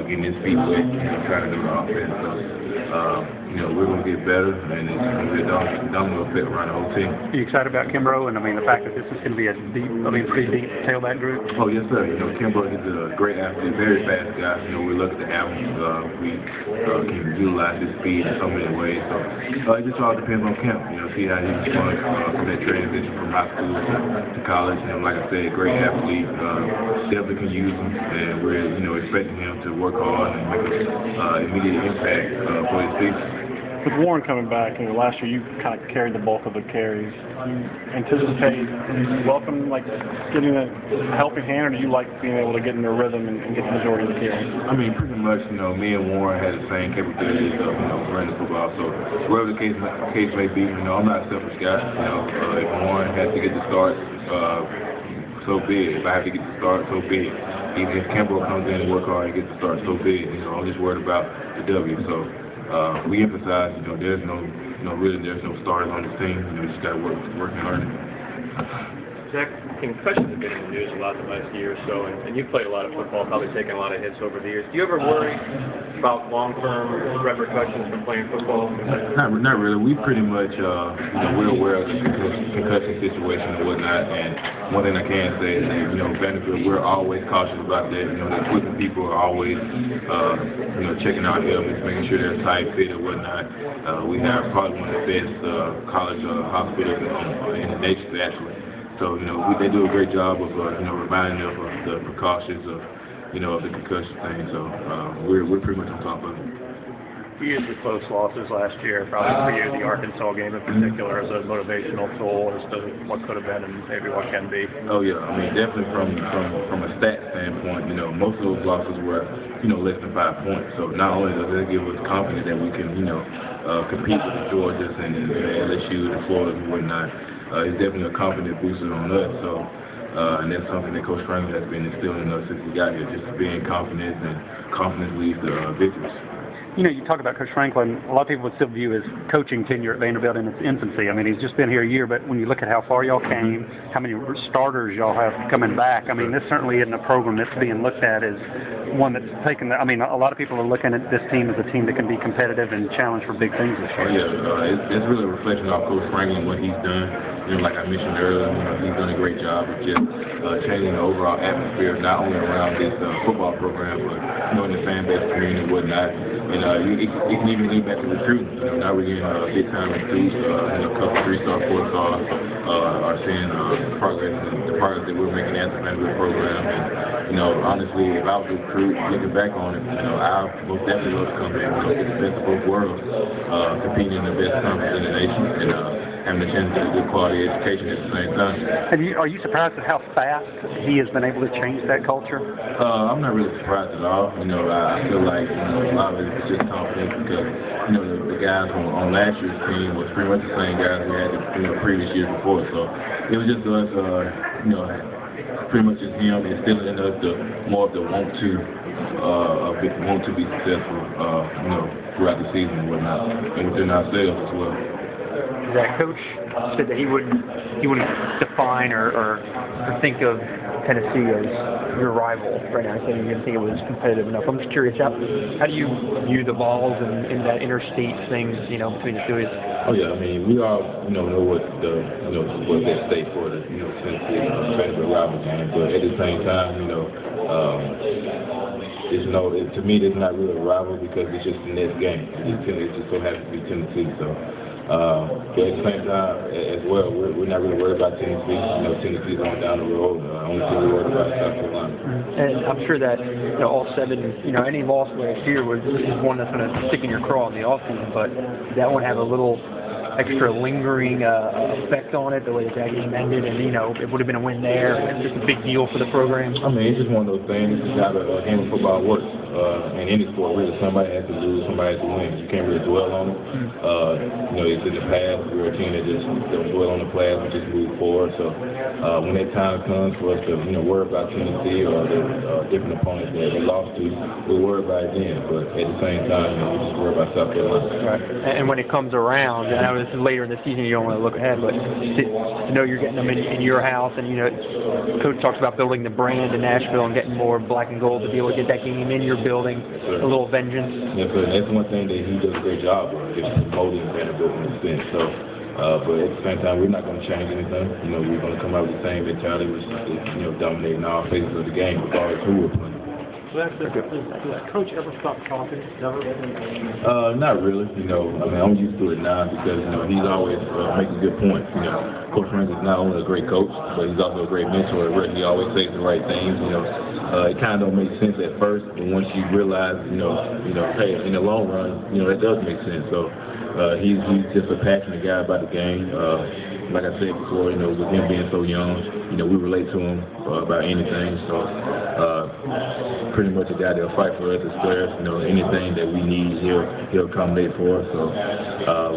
getting his feet wet, trying to do the offense. So, we're going to get better, and it's going to be a domino effect around the whole team. Are you excited about Kimbrough and, the fact that this is going to be a pretty deep tailback group? Oh, yes, sir. Kimbrough is a great athlete, very fast guy. We're lucky to have him. We can utilize his speed in so many ways. So it just all depends on Kemp, see how he responds from that transition from high school to college. Like I said, great athlete. Definitely can use him, and we're, expecting him to work hard and make an immediate impact for his season. With Warren coming back, last year you kind of carried the bulk of the carries. Do you anticipate, welcome, getting a helping hand, or do you like being able to get in their rhythm and get the majority of the carries? Pretty much, me and Warren had the same capabilities of, running the football. So wherever the case may be, I'm not a selfish guy. If Warren has to get the start, so be it. If I have to get the start, so be it. Even if Kimbrough comes in and work hard and gets the start, so be it. I'm just worried about the W. So we emphasize, there's no starters on this team. You just got to work hard. Zac, concussions have been in the news a lot the last year or so, and you've played a lot of football, probably taken a lot of hits over the years. Do you ever worry about long-term repercussions from playing football? Not really. We pretty much, we're aware of the concussion situation and whatnot. And one thing I can say is that, Vanderbilt, we're always cautious about that. The equipment people are always, checking our helmets, making sure they're tight fit and whatnot. We have probably one of the best college hospitals in the nation, actually. So, they do a great job of, reminding them of the precautions of, of the concussion thing. So, we're pretty much on top of it. You used the close losses last year, probably for you, the Arkansas game in particular, as a motivational tool as to what could have been and maybe what can be. Oh, yeah. Definitely from a stat standpoint, most of those losses were, less than 5 points. So not only does it give us confidence that we can, compete with the Georgias and LSU and Florida and whatnot, it's definitely a confidence booster on us. So, and that's something that Coach Franklin has been instilling in us since we got here, just being confident, and confidence leads to victories. You talk about Coach Franklin, a lot of people would still view his coaching tenure at Vanderbilt in its infancy. He's just been here a year, but when you look at how far y'all came, how many starters y'all have coming back, this certainly isn't a program that's being looked at as one that's taken a lot of people are looking at this team as a team that can be competitive and challenge for big things this year. It's really a reflection of Coach Franklin, what he's done. Like I mentioned earlier, he's done a great job of just changing the overall atmosphere, not only around this football program, but in the fan base community and whatnot. And it can even lead back to recruiting. Now we're getting big time recruits, a couple 3-star, 4-stars are seeing the progress that we're making at the Vanderbilt program. And honestly, if I was a recruit looking back on it, I most definitely love to come back and get the best of both worlds, competing in the best conference in the nation, and having a chance to get a good quality education at the same time. Are you surprised at how fast he has been able to change that culture? I'm not really surprised at all. I feel like a lot of it is just confidence because the guys on last year's team was pretty much the same guys we had the previous year before. So it was just us, pretty much just him instilling in us more of the want to be successful, throughout the season and whatnot, and within ourselves as well. That coach said that he wouldn't define or think of Tennessee as your rival right now. He said he didn't think it was competitive enough. I'm just curious, how do you view the Vols and that interstate things, between the two? Oh yeah, we all know what what they state for the Tennessee Vanderbilt rival game, but at the same time, to me, it's not really a rival because it's just the next game. It just so happens to be Tennessee. So, but at the same time, as well, we're not really worried about Tennessee. Tennessee's on down the road. Only thing we're worried about is South Carolina. And I'm sure that all 7, any loss last year is one that's going to stick in your craw in the offseason, but that one have a little extra lingering effect on it, the way the game ended, and it would have been a win there. It's just a big deal for the program. It's just one of those things. How the game of football works. In any sport, really, somebody has to lose, somebody has to win. You can't really dwell on it. It's in the past. We're a team that just don't dwell on the past. We just move forward. So when that time comes for us to worry about Tennessee or the different opponents that we lost to, we'll worry about it then. But at the same time, we just worry about South Carolina. Right. And when it comes around, I know this is later in the season, you don't want to look ahead, but to know you're getting them in your house, and Coach talks about building the brand in Nashville and getting more black and gold to be able to get that game in your building, a little vengeance. Yeah, so that's one thing that he does a great job of, is promoting Vanderbilt in a sense. So, but at the same time, we're not going to change anything. You know, we're going to come out with the same mentality, which is, you know, dominating all phases of the game, regardless who we're playing. Does Coach ever stop talking? Never? Not really. You know, I mean, I'm used to it now because, you know, he's always making good points. You know, Coach Frank is not only a great coach, but he's also a great mentor. He always says the right things. You know, it kind of don't make sense at first, but once you realize, you know, hey, in the long run, you know, that does make sense. So he's just a passionate guy about the game. Like I said before, you know, with him being so young, you know, we relate to him about anything. So pretty much a guy that'll fight for us as players. You know, anything that we need, he'll accommodate for us. So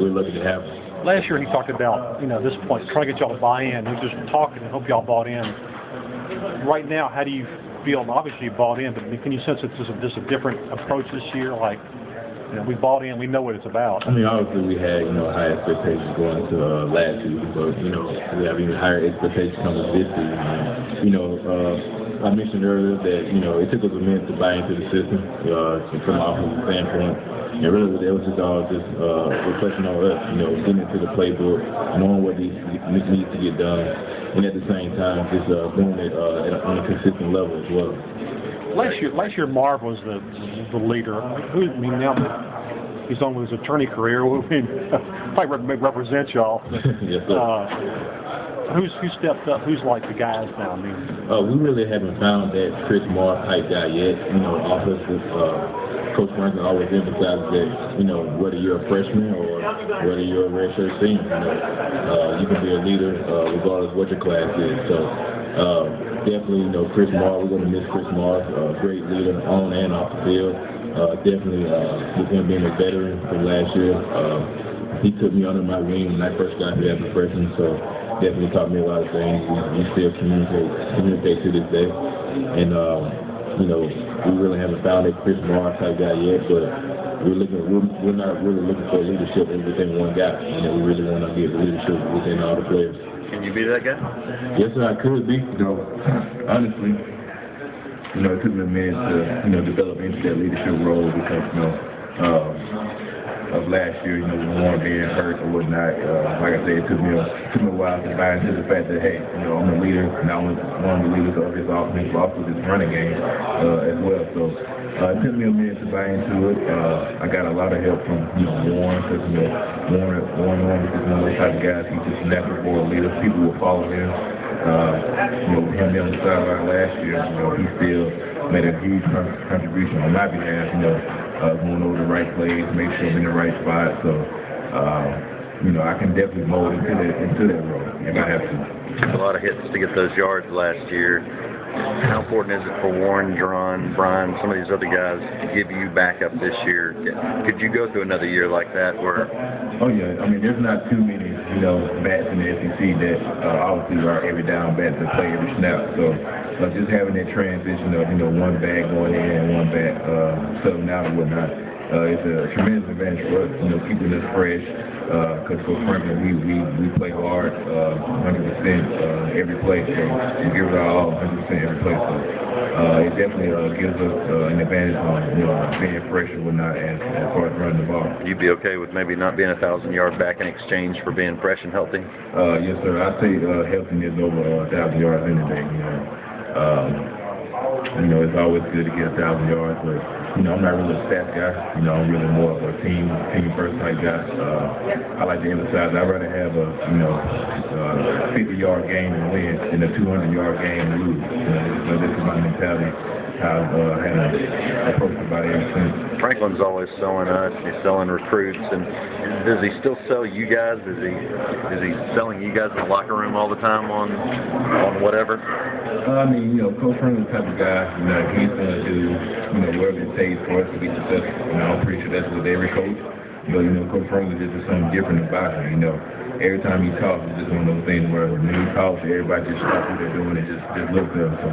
we're lucky to have him. Last year he talked about, you know, this point, trying to get y'all to buy in. He was just talking and hope y'all bought in. Right now, how do you feel? Obviously you bought in, but can you sense it's just a different approach this year? Like, you know, we bought in, we know what it's about. I mean, obviously we had, you know, high expectations going into last season, but, you know, we have even higher expectations coming this season. And, you know, I mentioned earlier that, you know, it took us a minute to buy into the system from an offensive standpoint. And really, it was just all reflection on us, you know, getting into the playbook, knowing what needs to get done, and at the same time, just doing it on a consistent level as well. Last year Marv was the leader. Now that he's on with his attorney career, probably represents y'all. Yes, sir. Who stepped up? Who's like the guys now? I mean, we really haven't found that Chris Marr type guy yet. You know, offensive Coach Franklin always emphasizes that, you know, whether you're a freshman or whether you're a redshirt senior, you know, you can be a leader regardless of what your class is. So definitely, you know, Chris Marr, we're going to miss Chris Marr, great leader on and off the field. Definitely, with him being a veteran from last year, he took me under my wing when I first got here as a freshman. So definitely taught me a lot of things. We still communicate to this day. And, you know, we really haven't found a Chris Marr type guy yet, but we're not really looking for leadership within one guy. You know, we really want to get leadership within all the players. Can you be that guy? Yes, sir, I could be. You know, honestly, you know, it took me a minute to, you know, develop into that leadership role because, you know, of last year, you know, with Warren being hurt or whatnot. Like I said, it took me a while to buy into the fact that, hey, you know, I'm a leader, not only one of the leaders of his offense, but also this running game as well. So it took me a minute to buy into it. I got a lot of help from, you know, Warren, because, you know, Warren is one of those type of guys. He's just natural for a leader. People will follow him. You know, him being on the sideline last year, you know, he still made a huge contribution on my behalf, you know, going over the right plays, make sure I'm in the right spot. So, you know, I can definitely mold into that role if I have to. A lot of hits to get those yards last year. How important is it for Warren, John, Brian, some of these other guys to give you backup this year? Could you go through another year like that where... Oh, yeah. I mean, there's not too many, you know, bats in the SEC that obviously are every down bats that play every snap. So just having that transition of, you know, one bat going in and one bat subbing out and whatnot, it's a tremendous advantage for us, you know, keeping us fresh. Because for Franklin, we play hard 100% every play. So we give it all 100% every play. So it definitely gives us an advantage on, you know, being fresh and whatnot as far as running the ball. You'd be okay with maybe not being 1,000-yard back in exchange for being fresh and healthy? Yes, sir. I'd say healthiness over 1,000 yards any day. You know, it's always good to get 1,000 yards, but, you know, I'm not really a stats guy. You know, I'm really more of a team first type guy. I like to emphasize I'd rather have a, you know, 50-yard game and win than a 200-yard game and lose. You know, so this is my mentality. I've had an approach about it ever since. Franklin's always selling us. He's selling recruits. And does he still sell you guys? Is he selling you guys in the locker room all the time on whatever? I mean, you know, Coach Franklin's the type of guy, you know, he's going to do, you know, whatever it takes for us to be successful. You know, I'm pretty sure that's with every coach. But, you know, Coach Franklin just is something different about him, you know. Every time he talks, it's just one of those things where when he talks, everybody just stops what they're doing and just looks at him. So,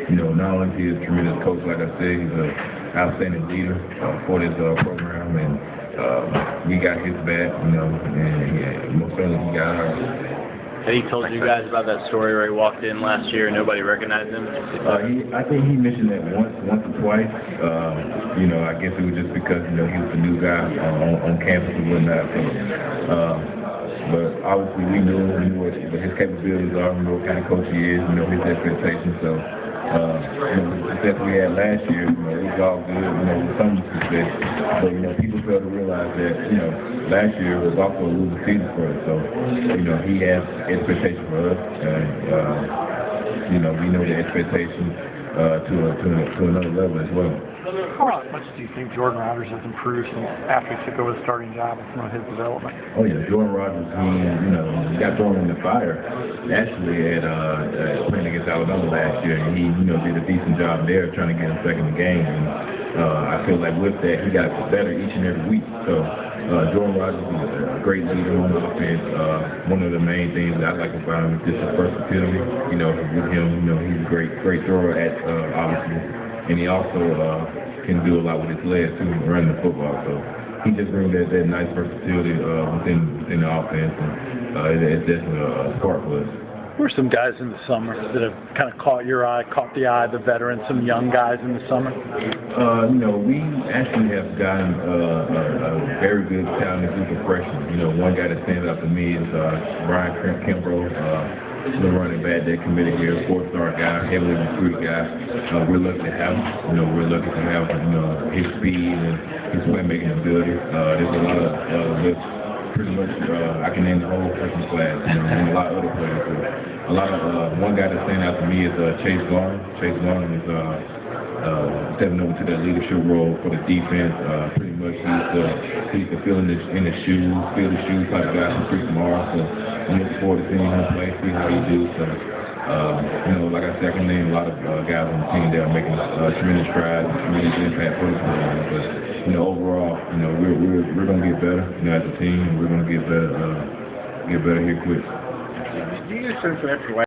you know, not only is he a tremendous coach, like I said, he's an outstanding leader for this program, and we got his back, you know, and most certainly he got ours. Had he told you guys about that story where he walked in last year and nobody recognized him? I think he mentioned that once or twice. You know, I guess it was just because, you know, he was a new guy on campus and whatnot. So, but obviously we knew what his capabilities are, we know what kind of coach he is, we know his expectations. So, you know, the success we had last year, you know, it was all good, you know, with some success. But, you know, people fail to realize that, you know, last year was also a losing season for us. So, you know, he has expectations for us, and, you know, we know the expectations to another level as well. How much do you think Jordan Rodgers has improved since after he took over the starting job and some of his development? Oh yeah, Jordan Rodgers, he got thrown in the fire actually at playing against Alabama last year, and he did a decent job there trying to get him back in the game. And I feel like with that he got better each and every week. So Jordan Rodgers is a great leader on the offense. One of the main things that I like about him is just his versatility. You know, with him, he's a great thrower at obviously, and he also can do a lot with his legs too, running the football. So he just brings that nice versatility within the offense, and it's definitely a spark for us. Who are some guys in the summer that have kind of caught the eye of the veterans, some young guys in the summer? You know, we actually have gotten a very good talented group of freshmen. You know, one guy that stands out to me is Brian Kimbrough, the running back that committed here, 4-star guy, heavily recruited guy. We're lucky to have him. You know, we're lucky to have his speed and his playmaking ability. There's a lot of pretty much I can name the whole freshman class, and a lot of other players. One guy that stands out to me is Chase Garner. Chase Garner is stepping over to that leadership role for the defense. Pretty much he's the feel the shoes type guy from Creek tomorrow. So I'm looking forward to seeing him play, see how he do. So like I said, I can name a lot of guys on the team that are making tremendous strides, tremendous impact for the program. But overall, we're gonna get better. As a team, we're gonna get better here quick. Do you sense after